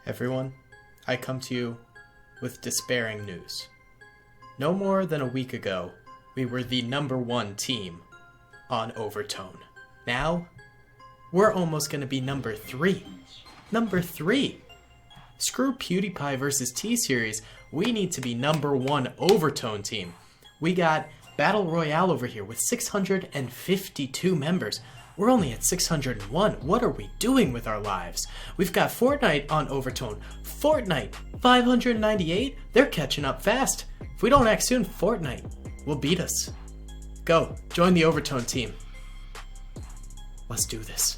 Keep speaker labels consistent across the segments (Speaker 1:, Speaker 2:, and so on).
Speaker 1: Everyone, I come to you with despairing news. No more than a week ago, we were the #1 team on Overtone. Now, we're almost going to be number 3. Number 3! Screw PewDiePie versus T-Series, we need to be #1 Overtone team. We got Battle Royale over here with 652 members. We're only at 601. What are we doing with our lives? We've got Fortnite on Overtone. Fortnite, 598? They're catching up fast. If we don't act soon, Fortnite will beat us. Go, join the Overtone team. Let's do this.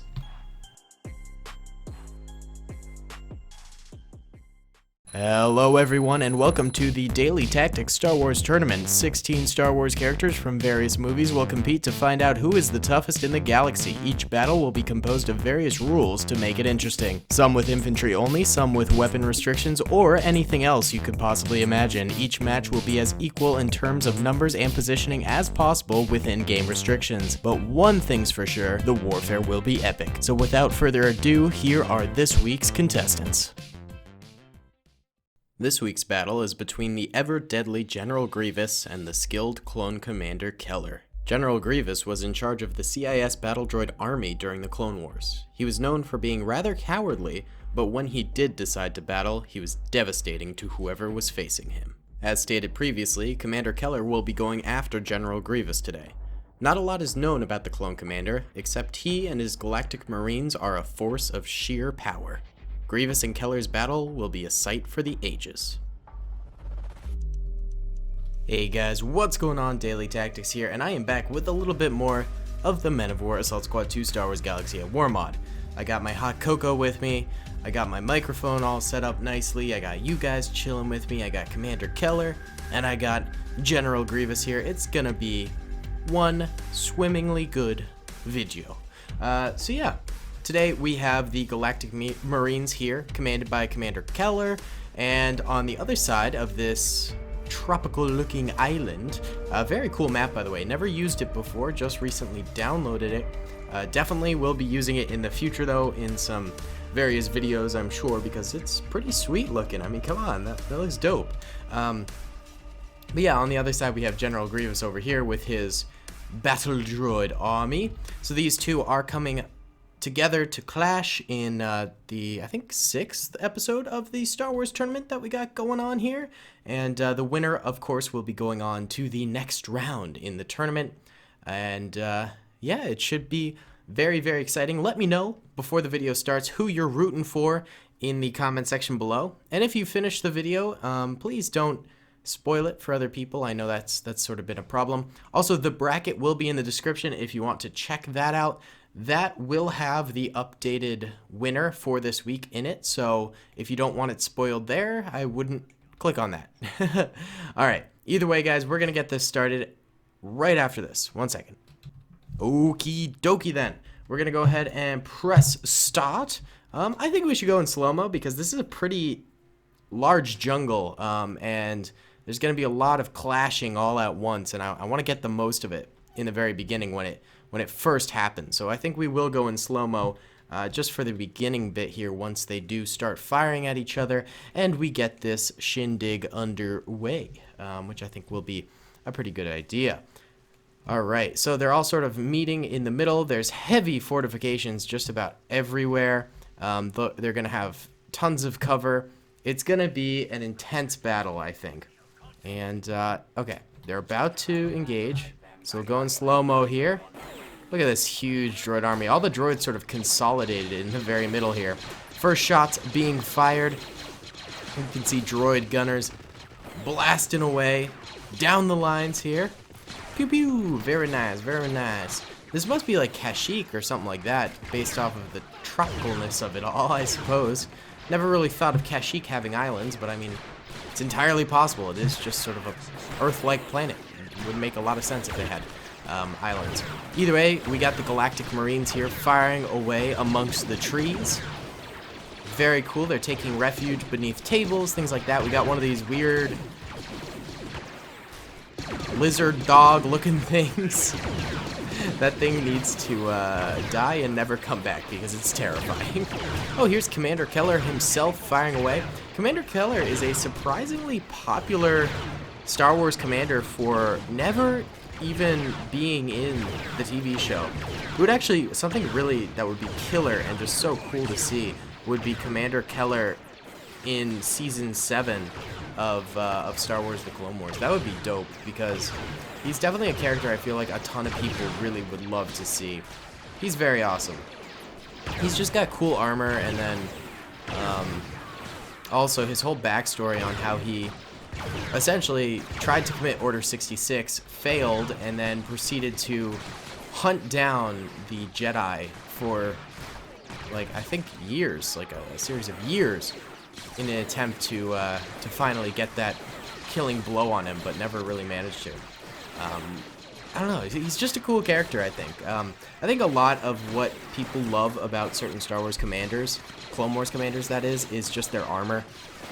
Speaker 1: Hello everyone and welcome to the Daily Tactics Star Wars Tournament. 16 Star Wars characters from various movies will compete to find out who is the toughest in the galaxy. Each battle will be composed of various rules to make it interesting. Some with infantry only, some with weapon restrictions, or anything else you could possibly imagine. Each match will be as equal in terms of numbers and positioning as possible within game restrictions. But one thing's for sure, the warfare will be epic. So without further ado, here are this week's contestants. This week's battle is between the ever-deadly General Grievous and the skilled clone commander Keller. General Grievous was in charge of the CIS Battle Droid army during the Clone Wars. He was known for being rather cowardly, but when he did decide to battle, he was devastating to whoever was facing him. As stated previously, Commander Keller will be going after General Grievous today. Not a lot is known about the clone commander, except he and his Galactic Marines are a force of sheer power. Grievous and Keller's battle will be a sight for the ages. Hey guys, what's going on? Daily Tactics here, and I am back with a little bit more of the Men of War Assault Squad 2 Star Wars Galaxy at War mod. I got my hot cocoa with me, I got my microphone all set up nicely, I got you guys chilling with me, I got Commander Keller, and I got General Grievous here. It's gonna be one swimmingly good video. So yeah. Today we have the Galactic Marines here, commanded by Commander Keller, and on the other side of this tropical-looking island, a very cool map by the way, never used it before, just recently downloaded it. Definitely will be using it in the future though, in some various videos I'm sure, because it's pretty sweet looking. I mean, come on, that looks dope. But yeah, on the other side we have General Grievous over here with his Battle Droid army. So these two are coming together to clash in the, I think, 6th episode of the Star Wars tournament that we got going on here. And the winner, of course, will be going on to the next round in the tournament. And yeah, it should be very, very exciting. Let me know before the video starts who you're rooting for in the comment section below. And if you finish the video, please don't spoil it for other people. I know that's sort of been a problem. Also, the bracket will be in the description if you want to check that out. That will have the updated winner for this week in it, so if you don't want it spoiled there, I wouldn't click on that. Alright, either way guys, we're going to get this started right after this. 1 second. Okie dokie then. We're going to go ahead and press start. I think we should go in slow-mo because this is a pretty large jungle, and there's going to be a lot of clashing all at once, and I want to get the most of it in the very beginning when it first happens. So I think we will go in slow-mo just for the beginning bit here once they do start firing at each other and we get this shindig underway, which I think will be a pretty good idea. Alright, so they're all sort of meeting in the middle. There's heavy fortifications just about everywhere. They're going to have tons of cover. It's going to be an intense battle, I think. And, okay, they're about to engage. So we'll go in slow-mo here. Look at this huge droid army. All the droids sort of consolidated in the very middle here. First shots being fired. You can see droid gunners blasting away down the lines here. Pew pew. Very nice, very nice. This must be like Kashyyyk or something like that, based off of the tropicalness of it all, I suppose. Never really thought of Kashyyyk having islands, but I mean, it's entirely possible. It is just sort of a Earth-like planet. It would make a lot of sense if they had islands. Either way, we got the Galactic Marines here firing away amongst the trees. Very cool. They're taking refuge beneath tables, things like that. We got one of these weird lizard dog looking things That thing needs to die and never come back because it's terrifying. Oh, here's Commander Keller himself firing away. Commander Keller is a surprisingly popular Star Wars commander for never even being in the TV show. It would actually, something really that would be killer and just so cool to see would be Commander Keller in Season 7 of Star Wars The Clone Wars. That would be dope because he's definitely a character I feel like a ton of people really would love to see. He's very awesome. He's just got cool armor, and then also his whole backstory on how he essentially tried to commit Order 66, failed, and then proceeded to hunt down the Jedi for, like, I think years, like a series of years, in an attempt to finally get that killing blow on him, but never really managed to. I don't know, he's just a cool character, I think. I think a lot of what people love about certain Star Wars commanders, Clone Wars commanders that is just their armor.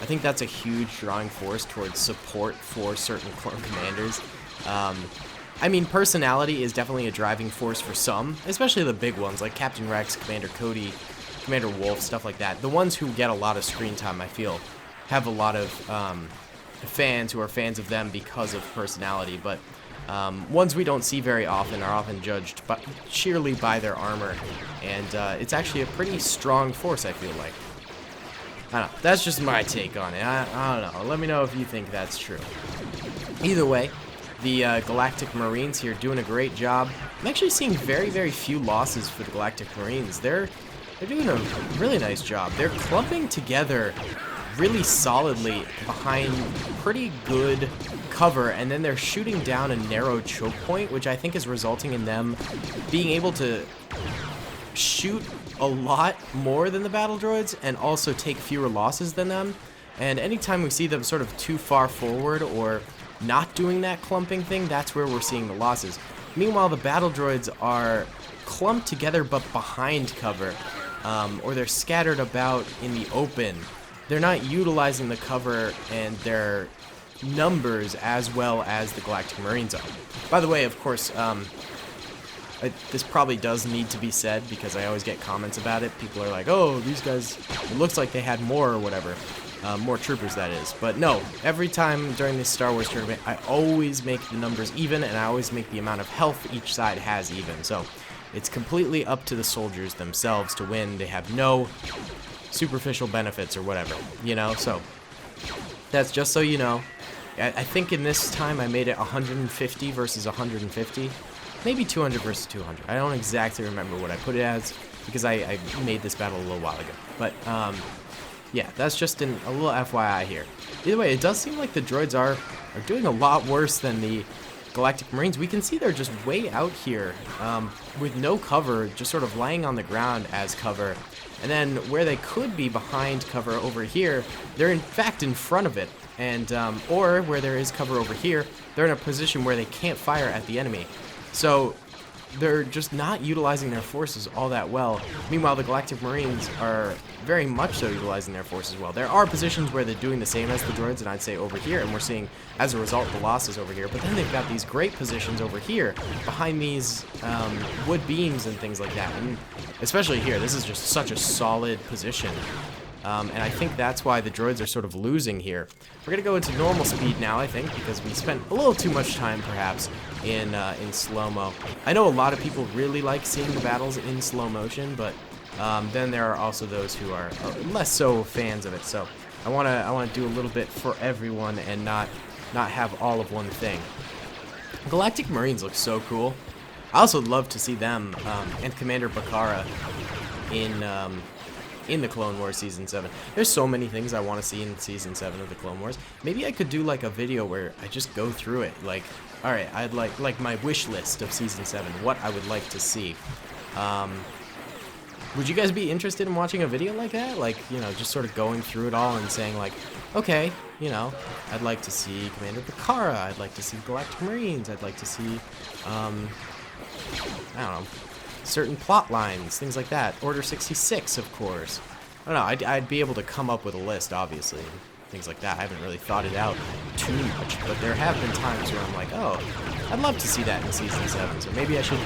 Speaker 1: I think that's a huge drawing force towards support for certain clone commanders. I mean, personality is definitely a driving force for some, especially the big ones, like Captain Rex, Commander Cody, Commander Wolf, stuff like that. The ones who get a lot of screen time, I feel, have a lot of fans who are fans of them because of personality, but ones we don't see very often are often judged sheerly by their armor, and it's actually a pretty strong force, I feel like. I don't know, that's just my take on it. I don't know, let me know if you think that's true. Either way, the Galactic Marines here doing a great job. I'm actually seeing very, very few losses for the Galactic Marines. They're doing a really nice job. They're clumping together really solidly behind pretty good cover, and then they're shooting down a narrow choke point, which I think is resulting in them being able to shoot a lot more than the battle droids and also take fewer losses than them. And anytime we see them sort of too far forward or not doing that clumping thing, that's where we're seeing the losses. Meanwhile, the battle droids are clumped together but behind cover, or they're scattered about in the open. They're not utilizing the cover and their numbers as well as the Galactic Marines are. By the way, of course, this probably does need to be said because I always get comments about it. People are like, oh, these guys, it looks like they had more or whatever. More troopers, that is. But no, every time during this Star Wars tournament, I always make the numbers even, and I always make the amount of health each side has even. So it's completely up to the soldiers themselves to win. They have no superficial benefits or whatever, you know? So that's just so you know. I think in this time I made it 150 versus 150. Maybe 200 versus 200. I don't exactly remember what I put it as because I made this battle a little while ago. But, yeah, that's just a little FYI here. Either way, it does seem like the droids are doing a lot worse than the Galactic Marines. We can see they're just way out here with no cover, just sort of laying on the ground as cover. And then where they could be behind cover over here, they're in fact in front of it. And or where there is cover over here, they're in a position where they can't fire at the enemy. So they're just not utilizing their forces all that well. Meanwhile, the Galactic Marines are very much so utilizing their forces well. There are positions where they're doing the same as the droids, and I'd say over here, and we're seeing, as a result, the losses over here. But then they've got these great positions over here, behind these wood beams and things like that. And especially here, this is just such a solid position. And I think that's why the droids are sort of losing here. We're going to go into normal speed now, I think, because we spent a little too much time, perhaps, in slow-mo. I know a lot of people really like seeing the battles in slow motion, but then there are also those who are less so fans of it. So I want to do a little bit for everyone and not have all of one thing. Galactic Marines look so cool. I also love to see them and Commander Bakara in the Clone Wars Season 7. There's so many things I want to see in Season 7 of the Clone Wars. Maybe I could do like a video where I just go through it. Like, alright, I'd like my wish list of Season 7, what I would like to see. Would you guys be interested in watching a video like that? Like, you know, just sort of going through it all and saying like, okay, you know, I'd like to see Commander Bakara, I'd like to see Galactic Marines, I'd like to see, I don't know, certain plot lines, things like that. Order 66, of course. I don't know, I'd be able to come up with a list, obviously. things like that. I haven't really thought it out too much, but there have been times where I'm like, oh, I'd love to see that in Season 7, so maybe I should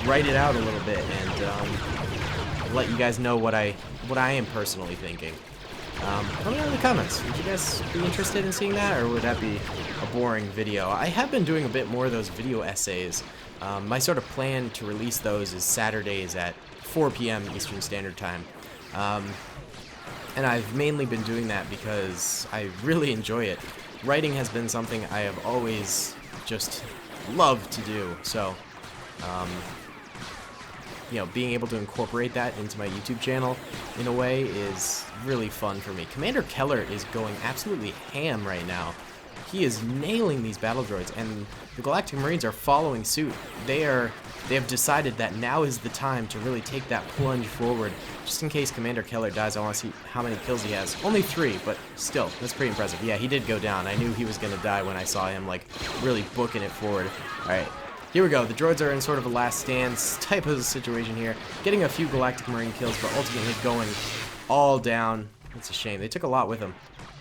Speaker 1: write it out a little bit and let you guys know what I am personally thinking. Let me know in the comments. Would you guys be interested in seeing that, or would that be a boring video? I have been doing a bit more of those video essays. My sort of plan to release those is Saturdays at 4 p.m. Eastern Standard Time. And I've mainly been doing that because I really enjoy it. Writing has been something I have always just loved to do. So, you know, being able to incorporate that into my YouTube channel in a way is really fun for me. Commander Keller is going absolutely ham right now. He is nailing these battle droids, and the Galactic Marines are following suit. They have decided that now is the time to really take that plunge forward. Just in case Commander Keller dies, I want to see how many kills he has. Only 3, but still, that's pretty impressive. Yeah, he did go down. I knew he was going to die when I saw him, like, really booking it forward. Alright, here we go. The droids are in sort of a last stands type of situation here. Getting a few Galactic Marine kills, but ultimately going all down. That's a shame. They took a lot with them.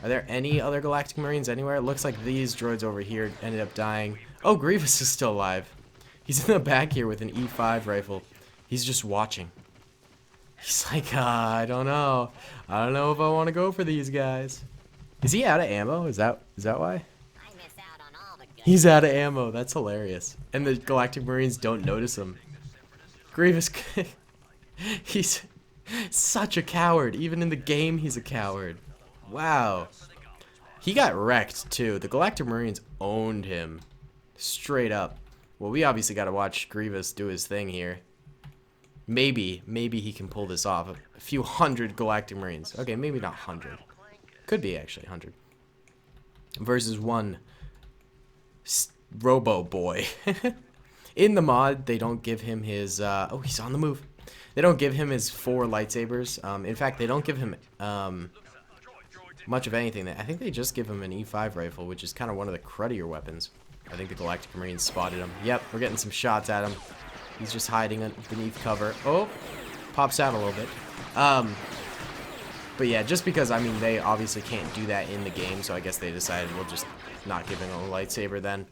Speaker 1: Are there any other Galactic Marines anywhere? It looks like these droids over here ended up dying. Oh, Grievous is still alive. He's in the back here with an E5 rifle. He's just watching. He's like, I don't know. I don't know if I want to go for these guys. Is he out of ammo? Is that why? He's out of ammo. That's hilarious. And the Galactic Marines don't notice him. Grievous, he's such a coward. Even in the game, he's a coward. Wow. He got wrecked, too. The Galactic Marines owned him. Straight up. Well, we obviously got to watch Grievous do his thing here. Maybe he can pull this off. A few hundred Galactic Marines. Okay, maybe not 100. Could be, actually, 100. Versus one Robo Boy. In the mod, they don't give him his... oh, he's on the move. They don't give him his 4 lightsabers. In fact, they don't give him... much of anything. I think they just give him an E5 rifle, which is kind of one of the cruddier weapons. I think the Galactic Marines spotted him. Yep, we're getting some shots at him. He's just hiding beneath cover. Oh, pops out a little bit. But yeah, just because, I mean, they obviously can't do that in the game, so I guess they decided we'll just not give him a lightsaber then.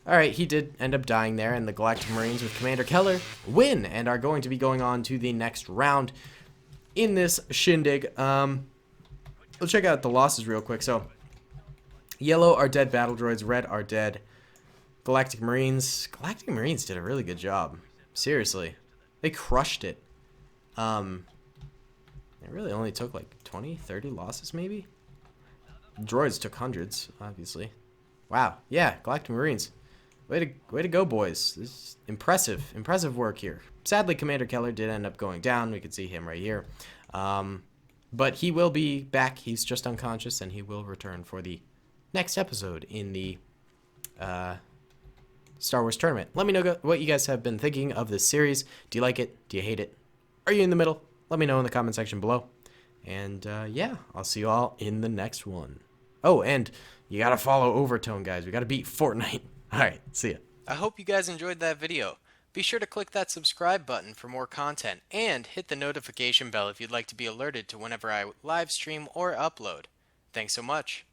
Speaker 1: Alright, he did end up dying there, and the Galactic Marines with Commander Keller win, and are going to be going on to the next round in this shindig. Let's check out the losses real quick. So, yellow are dead battle droids, red are dead Galactic Marines. Galactic Marines did a really good job. Seriously. They crushed it. It really only took like 20, 30 losses maybe? Droids took hundreds, obviously. Wow. Yeah, Galactic Marines. Way to go, boys. This is impressive. Impressive work here. Sadly, Commander Keller did end up going down. We can see him right here. But he will be back. He's just unconscious, and he will return for the next episode in the Star Wars tournament. Let me know what you guys have been thinking of this series. Do you like it? Do you hate it? Are you in the middle? Let me know in the comment section below. And yeah, I'll see you all in the next one. Oh, and you gotta follow Overtone, guys. We gotta beat Fortnite. All right, see ya. I hope you guys enjoyed that video. Be sure to click that subscribe button for more content, and hit the notification bell if you'd like to be alerted to whenever I live stream or upload. Thanks so much.